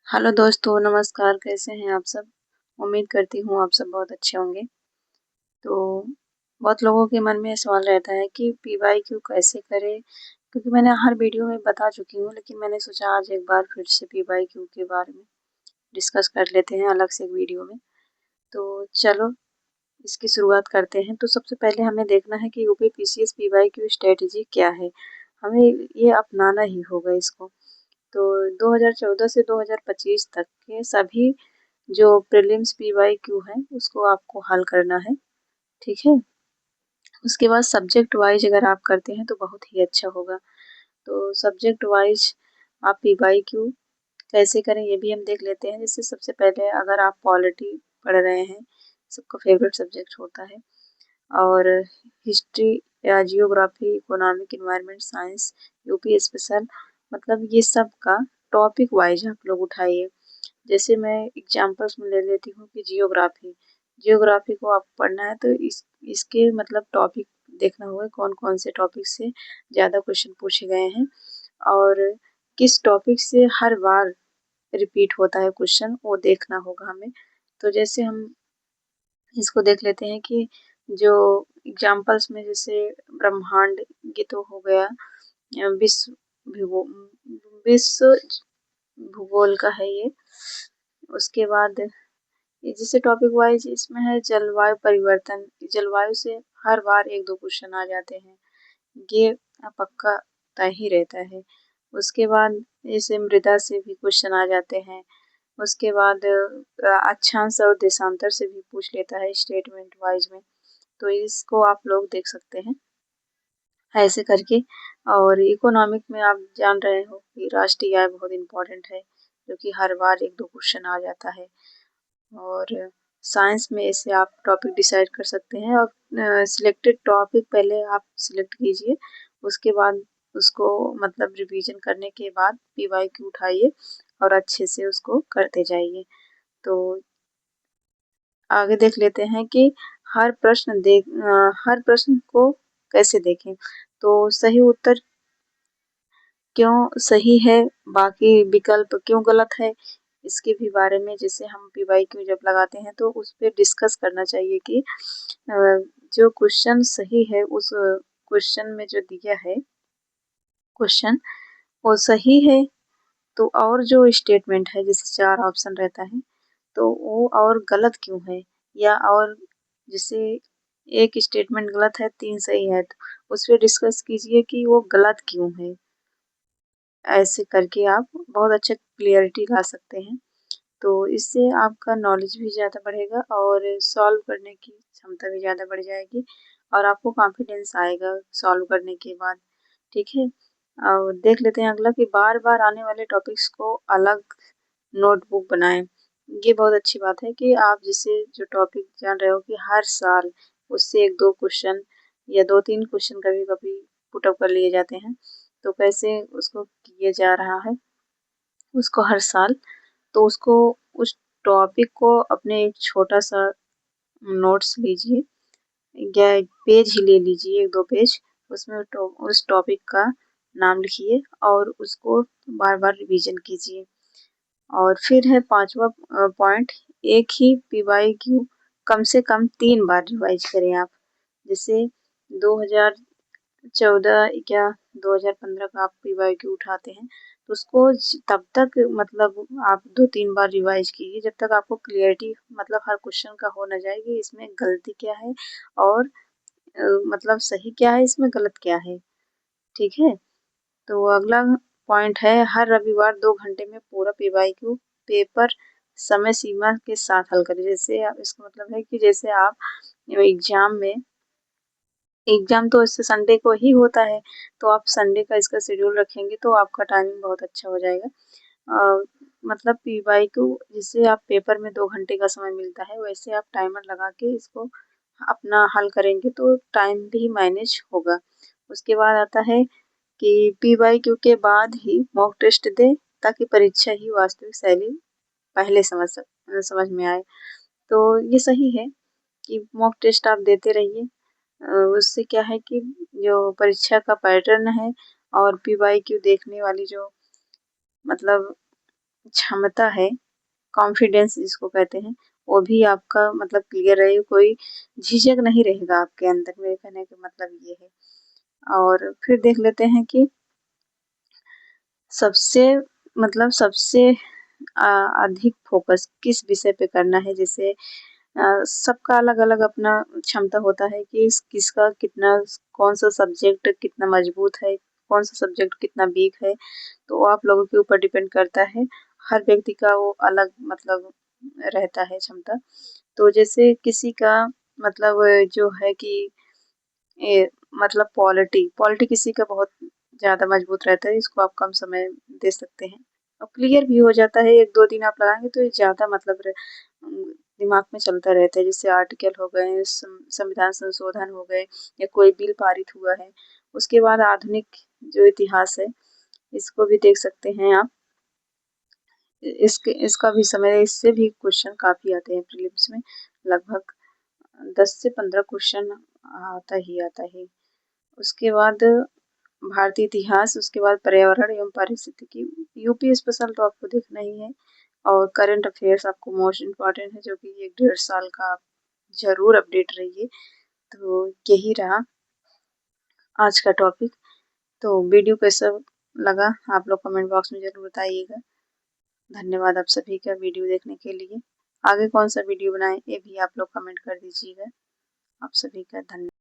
Hello दोस्तों, नमस्कार। कैसे हैं आप सब? उम्मीद करती हूँ आप सब बहुत अच्छे होंगे। तो बहुत लोगों के मन में सवाल रहता है कि पीवाईक्यू कैसे करें? क्योंकि मैंने हर वीडियो में बता चुकी हूँ, लेकिन मैंने सोचा आज एक बार फिर से पीवाईक्यू के बारे में डिस्कस कर लेते हैं अलग से एक वीडियो में। तो चलो इसकी शुरुआत करते हैं। तो सबसे पहले हमें देखना है कि यूपीपीसीएस पीवाईक्यू स्ट्रेटजी क्या है। हमें ये अपनाना ही होगा इसको। तो 2014 से 2025 तक के सभी जो प्रीलिम्स पीवाईक्यू है उसको आपको हल करना है, ठीक है। उसके बाद सब्जेक्ट वाइज अगर आप करते हैं तो बहुत ही अच्छा होगा। तो सब्जेक्ट वाइज आप पीवाईक्यू कैसे करें ये भी हम देख लेते हैं। जैसे सबसे पहले अगर आप पॉलिटी पढ़ रहे हैं, सबका फेवरेट सब्जेक्ट होता है, और हिस्ट्री या geography, economic, environment science, UP special, मतलब ये सब का टॉपिक वाइज आप लोग उठाइए। जैसे मैं एग्जांपल्स में ले लेती हूँ कि जियोग्राफी जियोग्राफी को आप पढ़ना है तो इसके मतलब टॉपिक देखना होगा कौन कौन से टॉपिक से ज़्यादा क्वेश्चन पूछे गए हैं और किस टॉपिक से हर बार रिपीट होता है क्वेश्चन, वो देखना होगा हमें। तो जैसे हम इसको देख लेते हैं कि जो एग्जांपल्स में जैसे ब्रह्मांड, ये तो हो गया विश्व विश्व भूगोल का है ये। उसके बाद ये जैसे टॉपिक वाइज इसमें है जलवायु परिवर्तन। जलवायु से हर बार एक दो क्वेश्चन आ जाते हैं, ये पक्का तय ही रहता है। उसके बाद जैसे मृदा से भी क्वेश्चन आ जाते हैं। उसके बाद अक्षांश और देशांतर से भी पूछ लेता है स्टेटमेंट वाइज में। तो इसको आप लोग देख सकते हैं ऐसे करके। और इकोनॉमिक में आप जान रहे हो कि राष्ट्रीय आय बहुत इम्पोर्टेंट है, जो कि हर बार एक दो क्वेश्चन आ जाता है। और साइंस में ऐसे आप टॉपिक डिसाइड कर सकते हैं और सिलेक्टेड टॉपिक पहले आप सिलेक्ट कीजिए। उसके बाद उसको मतलब रिवीजन करने के बाद पीवाईक्यू उठाइए और अच्छे से उसको करते जाइए। तो आगे देख लेते हैं कि हर प्रश्न को कैसे देखें। तो सही उत्तर क्यों सही है, बाकी विकल्प क्यों गलत है, इसके भी बारे में जैसे हम पीवाईक्यू जब लगाते हैं तो उस पर डिस्कस करना चाहिए कि जो क्वेश्चन सही है उस क्वेश्चन में जो दिया है क्वेश्चन वो सही है, तो और जो स्टेटमेंट है जैसे चार ऑप्शन रहता है तो वो और गलत क्यों है, या और जैसे एक स्टेटमेंट गलत है तीन सही है तो उस पर डिस्कस कीजिए कि वो गलत क्यों है। ऐसे करके आप बहुत अच्छा क्लियरिटी ला सकते हैं। तो इससे आपका नॉलेज भी ज़्यादा बढ़ेगा और सॉल्व करने की क्षमता भी ज़्यादा बढ़ जाएगी और आपको कॉन्फिडेंस आएगा सॉल्व करने के बाद, ठीक है। और देख लेते हैं अगला कि बार बार आने वाले टॉपिक्स को अलग नोटबुक बनाएं। ये बहुत अच्छी बात है कि आप जैसे जो टॉपिक जान रहे हो कि हर साल उससे एक दो क्वेश्चन या दो तीन क्वेश्चन कभी कभी पुटअप कर लिए जाते हैं, तो कैसे उसको किया जा रहा है उसको हर साल, तो उसको उस टॉपिक को अपने एक छोटा सा नोट्स लीजिए या एक पेज ही ले लीजिए, एक दो पेज, उसमें उस टॉपिक का नाम लिखिए और उसको बार बार रिवीजन कीजिए। और फिर है पांचवा पॉइंट, एक ही पीवाईक्यू कम से कम 3 बार रिवाइज करें आप। जैसे 2014 या 2015 का आप पीवाईक्यू उठाते हैं तो उसको तब तक मतलब आप 2-3 बार रिवाइज कीजिए जब तक आपको क्लियरिटी मतलब हर क्वेश्चन का हो ना जाए कि इसमें गलती क्या है और मतलब सही क्या है, इसमें गलत क्या है, ठीक है। तो अगला पॉइंट है हर रविवार 2 घंटे में पूरा पीवाईक्यू पेपर समय सीमा के साथ हल करें। जैसे इसका मतलब है कि जैसे आप एग्जाम तो इससे संडे को ही होता है, तो आप संडे का इसका शेड्यूल रखेंगे तो आपका टाइमिंग बहुत अच्छा हो जाएगा। मतलब पीवाईक्यू जिससे आप पेपर में 2 घंटे का समय मिलता है वैसे आप टाइमर लगा के इसको अपना हल करेंगे तो टाइम भी मैनेज होगा। उसके बाद आता है कि पीवाईक्यू के बाद ही मॉक टेस्ट दें ताकि परीक्षा ही वास्तविक शैली पहले समझ में आए। तो ये सही है कि मॉक टेस्ट आप देते रहिए। उससे क्या है कि जो परीक्षा का पैटर्न है और पीवाईक्यू देखने वाली जो मतलब क्षमता है, कॉन्फिडेंस जिसको कहते हैं, वो भी आपका मतलब क्लियर रहे, कोई झिझक नहीं रहेगा आपके अंदर, मेरे कहने का मतलब ये है। और फिर देख लेते हैं कि सबसे मतलब सबसे अधिक फोकस किस विषय पे करना है। जैसे सबका अलग-अलग अपना क्षमता होता है कि किसका कितना कौन-सा सब्जेक्ट कितना मजबूत है, कौन-सा सब्जेक्ट कितना वीक है, तो वो आप लोगों के ऊपर डिपेंड करता है। हर व्यक्ति का वो अलग मतलब रहता है क्षमता। तो जैसे किसी का मतलब जो है कि ये मतलब पॉलिटी किसी का बहुत ज़्यादा मजबूत रहता है, इसको आप कम समय दे सकते हैं और क्लियर भी हो जाता है। 1-2 दिन आप लगाएँगे तो ये ज़्यादा मतलब दिमाग में चलता रहता है। जैसे आर्टिकल हो गए, संविधान संशोधन हो गए या कोई बिल पारित हुआ है। उसके बाद आधुनिक जो इतिहास है, इसको भी देख सकते हैं आप। इसका भी समय, इससे भी क्वेश्चन काफ़ी आते हैं प्रीलिम्स में, लगभग 10 से 15 क्वेश्चन आता ही आता है। उसके बाद भारतीय इतिहास, उसके बाद पर्यावरण एवं पारिस्थितिकी, यूपी स्पेशल तो आपको देखना ही है और करंट अफेयर्स आपको मोस्ट इम्पॉर्टेंट है, जो कि 1 डेढ़ साल का आप ज़रूर अपडेट रहिए। तो यही रहा आज का टॉपिक। तो वीडियो कैसा लगा आप लोग कमेंट बॉक्स में ज़रूर बताइएगा। धन्यवाद आप सभी का वीडियो देखने के लिए। आगे कौन सा वीडियो बनाएं ये भी आप लोग कमेंट कर दीजिएगा। आप सभी का धन्यवाद।